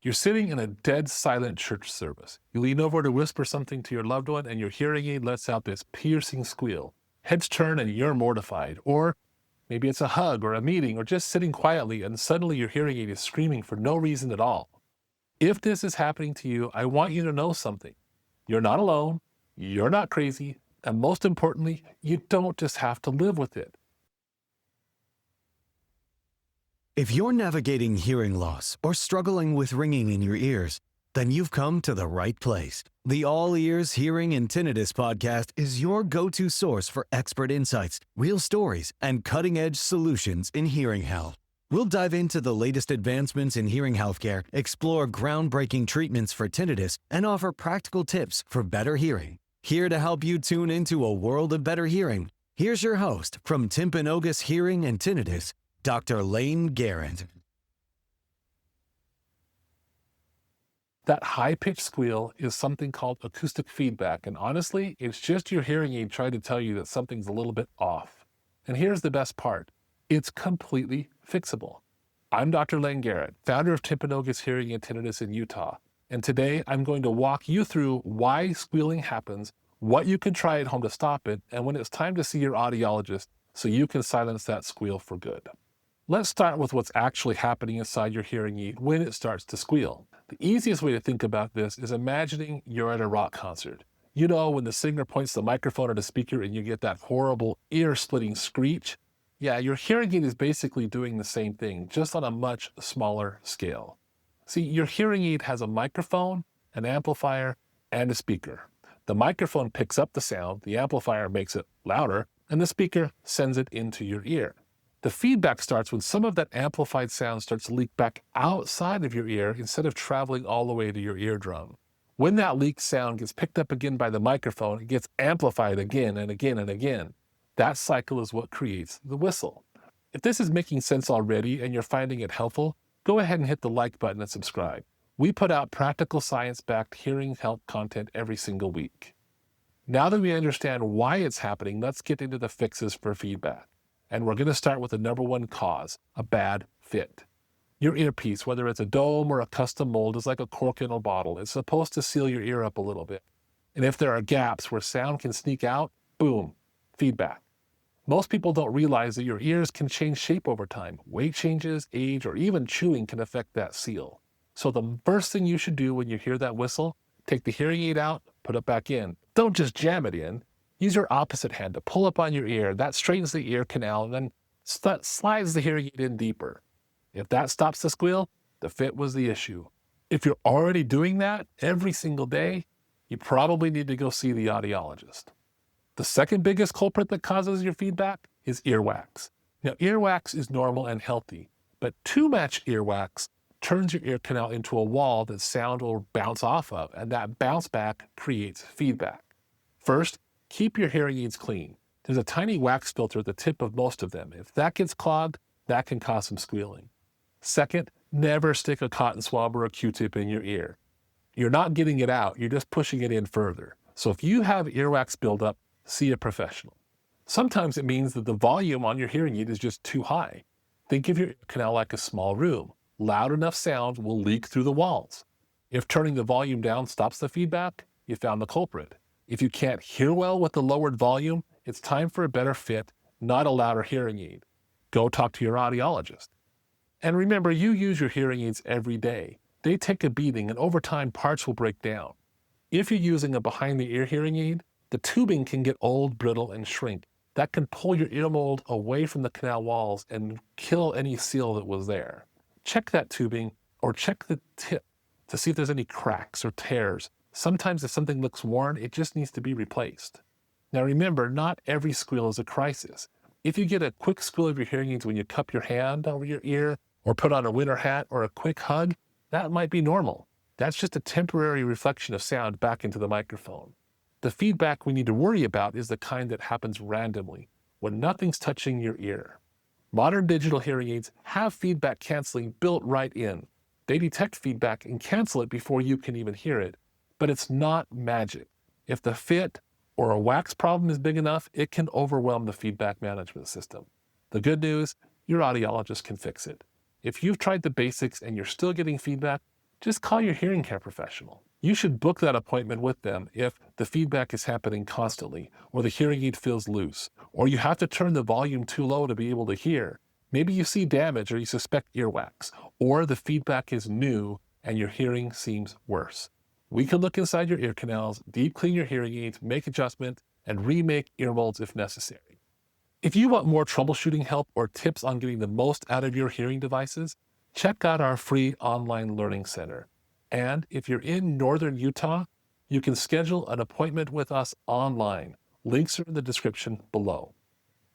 You're sitting in a dead silent church service. You lean over to whisper something to your loved one, and your hearing aid lets out this piercing squeal. Heads turn and you're mortified. Or maybe it's a hug or a meeting or just sitting quietly, and suddenly your hearing aid is screaming for no reason at all. If this is happening to you, I want you to know something. You're not alone, you're not crazy, and most importantly, you don't just have to live with it. If you're navigating hearing loss or struggling with ringing in your ears, then you've come to the right place. The All Ears Hearing and Tinnitus podcast is your go-to source for expert insights, real stories, and cutting-edge solutions in hearing health. We'll dive into the latest advancements in hearing healthcare, explore groundbreaking treatments for tinnitus, and offer practical tips for better hearing. Here to help you tune into a world of better hearing, here's your host from Timpanogos Hearing and Tinnitus, Dr. Layne Garrett. That high-pitched squeal is something called acoustic feedback, and honestly, it's just your hearing aid trying to tell you that something's a little bit off. And here's the best part. It's completely fixable. I'm Dr. Layne Garrett, founder of Timpanogos Hearing and Tinnitus in Utah, and today I'm going to walk you through why squealing happens, what you can try at home to stop it, and when it's time to see your audiologist so you can silence that squeal for good. Let's start with what's actually happening inside your hearing aid when it starts to squeal. The easiest way to think about this is imagining you're at a rock concert. You know, when the singer points the microphone at a speaker and you get that horrible ear-splitting screech? Yeah, your hearing aid is basically doing the same thing, just on a much smaller scale. See, your hearing aid has a microphone, an amplifier, and a speaker. The microphone picks up the sound, the amplifier makes it louder, and the speaker sends it into your ear. The feedback starts when some of that amplified sound starts to leak back outside of your ear instead of traveling all the way to your eardrum. When that leaked sound gets picked up again by the microphone, it gets amplified again and again and again. That cycle is what creates the whistle. If this is making sense already and you're finding it helpful, go ahead and hit the like button and subscribe. We put out practical science-backed hearing health content every single week. Now that we understand why it's happening, let's get into the fixes for feedback. And we're going to start with the number one cause, a bad fit. Your earpiece, whether it's a dome or a custom mold, is like a cork in a bottle. It's supposed to seal your ear up a little bit. And if there are gaps where sound can sneak out, boom, feedback. Most people don't realize that your ears can change shape over time. Weight changes, age, or even chewing can affect that seal. So the first thing you should do when you hear that whistle, take the hearing aid out, put it back in. Don't just jam it in. Use your opposite hand to pull up on your ear. That straightens the ear canal and then slides the hearing aid in deeper. If that stops the squeal, the fit was the issue. If you're already doing that every single day, you probably need to go see the audiologist. The second biggest culprit that causes your feedback is earwax. Now, earwax is normal and healthy, but too much earwax turns your ear canal into a wall that sound will bounce off of, and that bounce back creates feedback. First, keep your hearing aids clean. There's a tiny wax filter at the tip of most of them. If that gets clogged, that can cause some squealing. Second, never stick a cotton swab or a Q-tip in your ear. You're not getting it out, you're just pushing it in further. So if you have earwax buildup, see a professional. Sometimes it means that the volume on your hearing aid is just too high. Think of your ear canal like a small room. Loud enough sound will leak through the walls. If turning the volume down stops the feedback, you found the culprit. If you can't hear well with the lowered volume, it's time for a better fit, not a louder hearing aid. Go talk to your audiologist. And remember, you use your hearing aids every day. They take a beating, and over time, parts will break down. If you're using a behind-the-ear hearing aid, the tubing can get old, brittle, and shrink. That can pull your ear mold away from the canal walls and kill any seal that was there. Check that tubing or check the tip to see if there's any cracks or tears. Sometimes if something looks worn, it just needs to be replaced. Now remember, not every squeal is a crisis. If you get a quick squeal of your hearing aids when you cup your hand over your ear or put on a winter hat or a quick hug, that might be normal. That's just a temporary reflection of sound back into the microphone. The feedback we need to worry about is the kind that happens randomly, when nothing's touching your ear. Modern digital hearing aids have feedback canceling built right in. They detect feedback and cancel it before you can even hear it. But it's not magic. If the fit or a wax problem is big enough, it can overwhelm the feedback management system. The good news, your audiologist can fix it. If you've tried the basics and you're still getting feedback, just call your hearing care professional. You should book that appointment with them if the feedback is happening constantly, or the hearing aid feels loose, or you have to turn the volume too low to be able to hear. Maybe you see damage or you suspect earwax, or the feedback is new and your hearing seems worse. We can look inside your ear canals, deep clean your hearing aids, make adjustments, and remake ear molds if necessary. If you want more troubleshooting help or tips on getting the most out of your hearing devices, check out our free online learning center. And if you're in northern Utah, you can schedule an appointment with us online. Links are in the description below.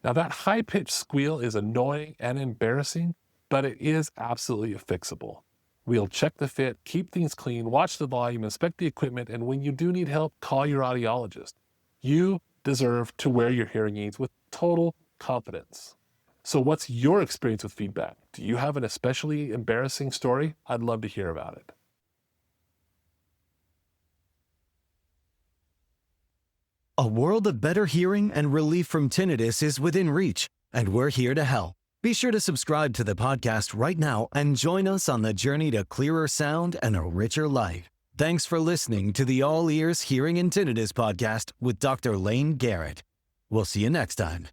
Now, that high-pitched squeal is annoying and embarrassing, but it is absolutely fixable. We'll check the fit, keep things clean, watch the volume, inspect the equipment, and when you do need help, call your audiologist. You deserve to wear your hearing aids with total confidence. So what's your experience with feedback? Do you have an especially embarrassing story? I'd love to hear about it. A world of better hearing and relief from tinnitus is within reach, and we're here to help. Be sure to subscribe to the podcast right now and join us on the journey to clearer sound and a richer life. Thanks for listening to the All Ears Hearing and Tinnitus podcast with Dr. Layne Garrett. We'll see you next time.